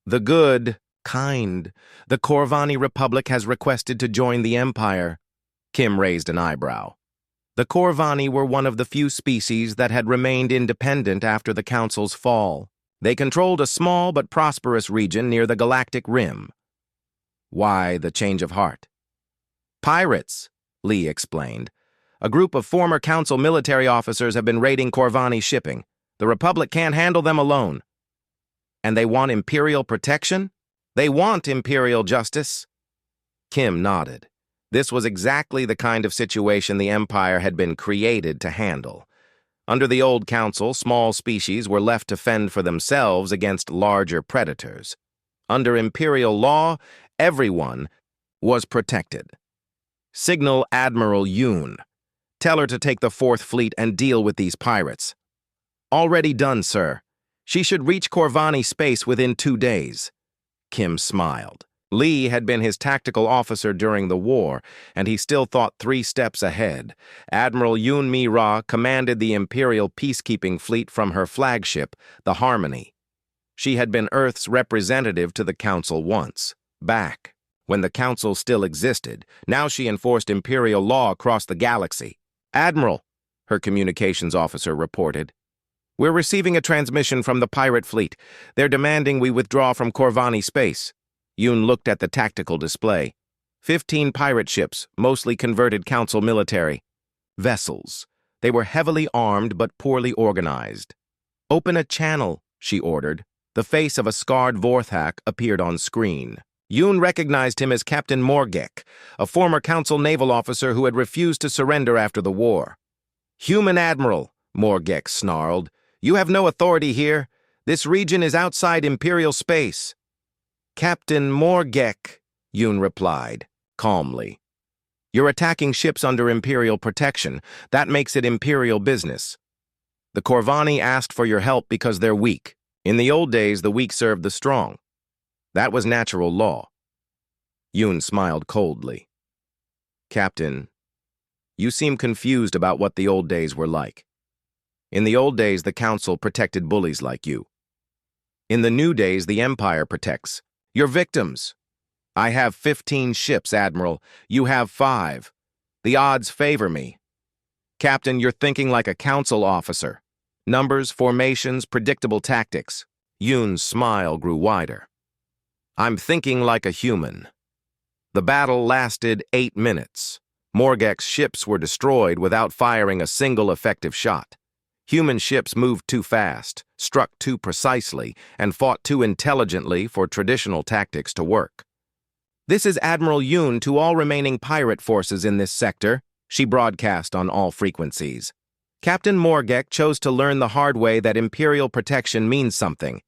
The good kind. The Corvani Republic has requested to join the Empire. Kim raised an eyebrow. The Corvani were one of the few species that had remained independent after the Council's fall. They controlled a small but prosperous region near the Galactic Rim. Why the change of heart? Pirates, Lee explained. A group of former Council military officers have been raiding Corvani shipping. The Republic can't handle them alone. And they want Imperial protection? They want Imperial justice? Kim nodded. This was exactly the kind of situation the Empire had been created to handle. Under the old Council, small species were left to fend for themselves against larger predators. Under Imperial law, everyone was protected. Signal Admiral Yoon. Tell her to take the Fourth Fleet and deal with these pirates. Already done, sir. She should reach Corvani space within 2 days. Kim smiled. Lee had been his tactical officer during the war, and he still thought 3 steps ahead. Admiral Yoon Mi-ra commanded the Imperial peacekeeping fleet from her flagship, the Harmony. She had been Earth's representative to the Council once, back when the Council still existed. Now she enforced Imperial law across the galaxy. Admiral, her communications officer reported. We're receiving a transmission from the pirate fleet. They're demanding we withdraw from Corvani space. Yoon looked at the tactical display. 15 pirate ships, mostly converted Council military. Vessels. They were heavily armed but poorly organized. Open a channel, she ordered. The face of a scarred Vorthak appeared on screen. Yoon recognized him as Captain Morgek, a former Council naval officer who had refused to surrender after the war. Human Admiral, Morgek snarled. You have no authority here. This region is outside Imperial space. Captain Morgek, Yoon replied, calmly. You're attacking ships under Imperial protection. That makes it Imperial business. The Corvani asked for your help because they're weak. In the old days, the weak served the strong. That was natural law. Yoon smiled coldly. Captain, you seem confused about what the old days were like. In the old days, the Council protected bullies like you. In the new days, the Empire protects your victims. I have 15 ships, Admiral. You have 5. The odds favor me. Captain, you're thinking like a Council officer. Numbers, formations, predictable tactics. Yoon's smile grew wider. I'm thinking like a human. The battle lasted 8 minutes. Morgek's ships were destroyed without firing a single effective shot. Human ships moved too fast, struck too precisely, and fought too intelligently for traditional tactics to work. This is Admiral Yoon to all remaining pirate forces in this sector, she broadcast on all frequencies. Captain Morgek chose to learn the hard way that Imperial protection means something.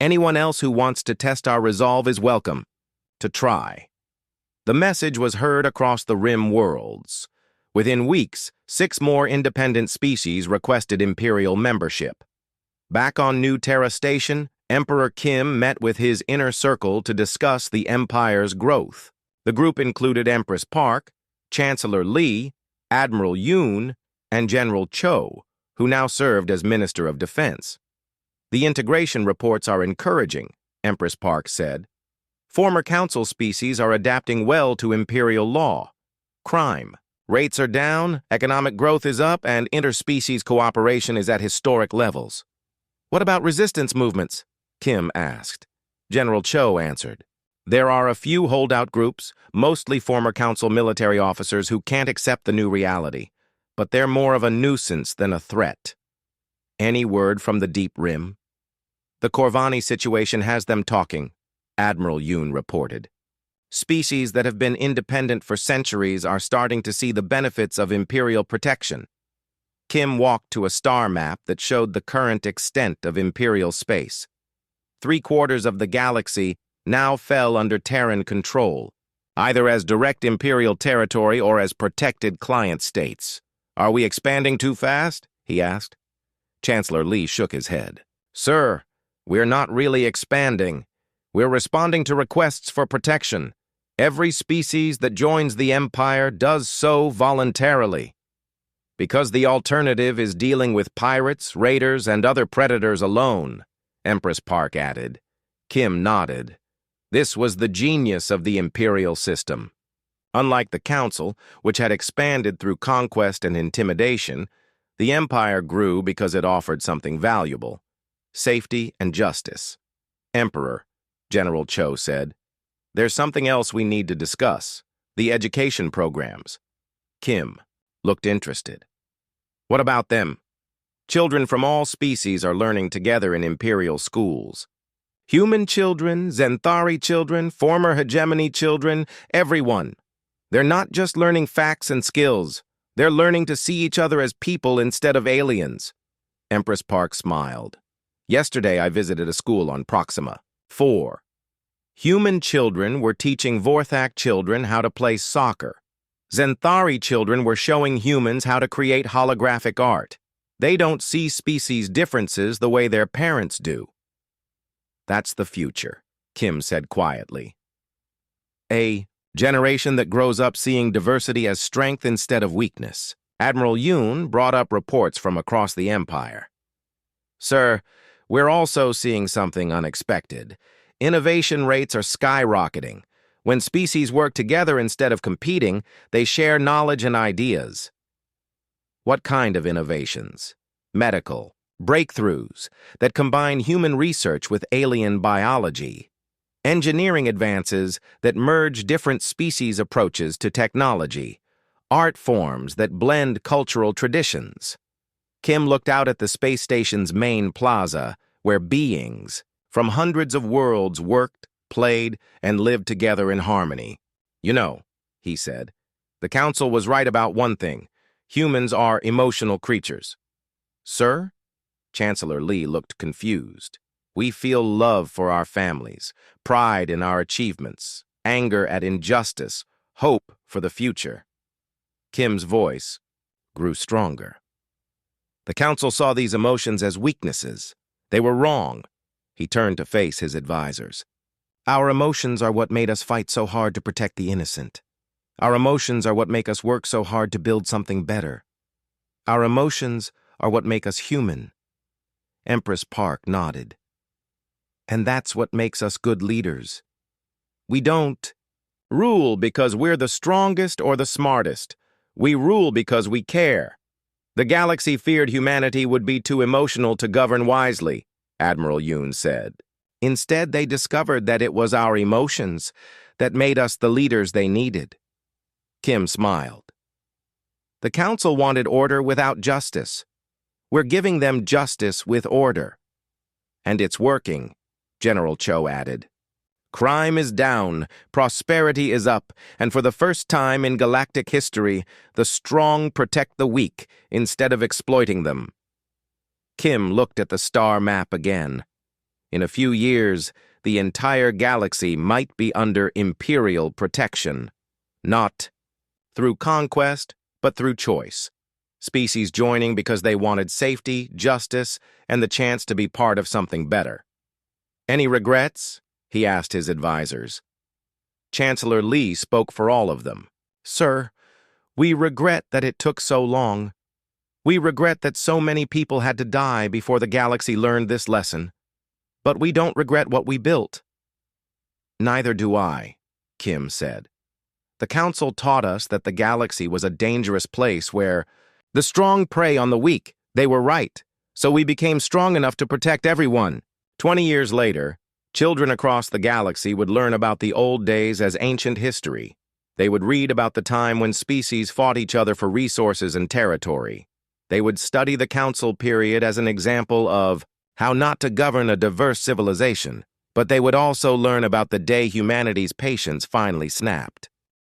Anyone else who wants to test our resolve is welcome to try. The message was heard across the Rim worlds. Within weeks, 6 more independent species requested Imperial membership. Back on New Terra Station, Emperor Kim met with his inner circle to discuss the Empire's growth. The group included Empress Park, Chancellor Lee, Admiral Yoon, and General Cho, who now served as Minister of Defense. The integration reports are encouraging, Empress Park said. Former Council species are adapting well to Imperial law. Crime rates are down, economic growth is up, and interspecies cooperation is at historic levels. What about resistance movements? Kim asked. General Cho answered. There are a few holdout groups, mostly former Council military officers who can't accept the new reality, but they're more of a nuisance than a threat. Any word from the Deep Rim? The Corvani situation has them talking, Admiral Yoon reported. Species that have been independent for centuries are starting to see the benefits of Imperial protection. Kim walked to a star map that showed the current extent of Imperial space. 3/4 of the galaxy now fell under Terran control, either as direct Imperial territory or as protected client states. Are we expanding too fast? He asked. Chancellor Lee shook his head. Sir, We're not really expanding. We're responding to requests for protection. Every species that joins the Empire does so voluntarily. Because the alternative is dealing with pirates, raiders, and other predators alone, Empress Park added. Kim nodded. This was the genius of the Imperial system. Unlike the Council, which had expanded through conquest and intimidation, the Empire grew because it offered something valuable: safety and justice. Emperor, General Cho said, there's something else we need to discuss: the education programs. Kim looked interested. What about them? Children from all species are learning together in Imperial schools. Human children, Zenthari children, former hegemony children, everyone. They're not just learning facts and skills. They're learning to see each other as people instead of aliens. Empress Park smiled. Yesterday I visited a school on Proxima 4. Human children were teaching Vorthak children how to play soccer. Zenthari children were showing humans how to create holographic art. They don't see species differences the way their parents do. That's the future, Kim said quietly. A generation that grows up seeing diversity as strength instead of weakness. Admiral Yoon brought up reports from across the Empire. Sir, we're also seeing something unexpected. Innovation rates are skyrocketing. When species work together instead of competing, they share knowledge and ideas. What kind of innovations? Medical breakthroughs that combine human research with alien biology. Engineering advances that merge different species approaches to technology. Art forms that blend cultural traditions. Kim looked out at the space station's main plaza, where beings from hundreds of worlds worked, played, and lived together in harmony. You know, he said, the Council was right about one thing. Humans are emotional creatures. Sir? Chancellor Li looked confused. We feel love for our families, pride in our achievements, anger at injustice, hope for the future. Kim's voice grew stronger. The Council saw these emotions as weaknesses. They were wrong. He turned to face his advisors. Our emotions are what made us fight so hard to protect the innocent. Our emotions are what make us work so hard to build something better. Our emotions are what make us human. Empress Park nodded. And that's what makes us good leaders. We don't rule because we're the strongest or the smartest. We rule because we care. The galaxy feared humanity would be too emotional to govern wisely, Admiral Yoon said. Instead, they discovered that it was our emotions that made us the leaders they needed. Kim smiled. The Council wanted order without justice. We're giving them justice with order. And it's working, General Cho added. Crime is down, prosperity is up, and for the first time in galactic history, the strong protect the weak instead of exploiting them. Kim looked at the star map again. In a few years, the entire galaxy might be under Imperial protection. Not through conquest, but through choice. Species joining because they wanted safety, justice, and the chance to be part of something better. Any regrets? He asked his advisors. Chancellor Li spoke for all of them. Sir, we regret that it took so long. We regret that so many people had to die before the galaxy learned this lesson. But we don't regret what we built. Neither do I, Kim said. The Council taught us that the galaxy was a dangerous place where the strong prey on the weak. They were right. So we became strong enough to protect everyone. 20 years later, children across the galaxy would learn about the old days as ancient history. They would read about the time when species fought each other for resources and territory. They would study the Council period as an example of how not to govern a diverse civilization, but they would also learn about the day humanity's patience finally snapped.